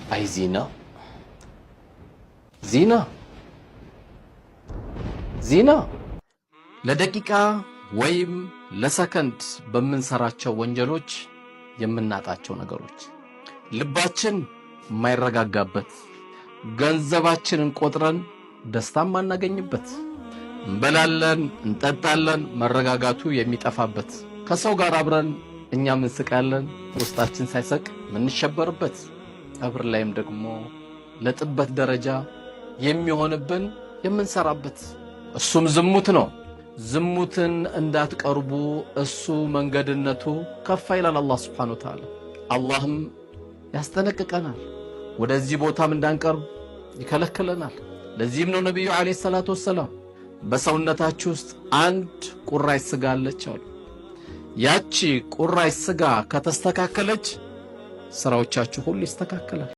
አይ ዚና ለደቂቃ ወይም ለሰከንድ በምንሰራቸው ወንጀሎች የምናጣቸው ነገሮች፣ ልባችን የማይረጋጋበት፣ ገንዘባችንን ቆጥረን ደስታም ማናገኝበት፣ እንበላለን እንጠጣለን መረጋጋቱ የሚጠፋበት፣ ከሰው ጋር አብረን እኛም እንስቃለን ውስጣችን ሳይሰቅ ምንሸበርበት፣ ቀብር ላይም ደግሞ ለጥበት ደረጃ የሚሆንብን የምንሰራበት፣ እሱም ዝሙት ነው። ዝሙትን እንዳትቀርቡ እሱ መንገድነቱ ከፍ ይላል አላህ Subhanahu Wa Ta'ala። አላህም ያስጠነቅቀናል፣ ወደዚህ ቦታም እንዳንቀርብ ይከለክለናል። ለዚህም ነው ነብዩ አለይሂ ሰላቱ ወሰለም በሰውነታችሁ ውስጥ አንድ ቁራጭ ስጋ አለች አሉ። ያቺ ቁራጭ ስጋ ከተስተካከለች ስራዎቻችሁ ሁሉ ይስተካከላል።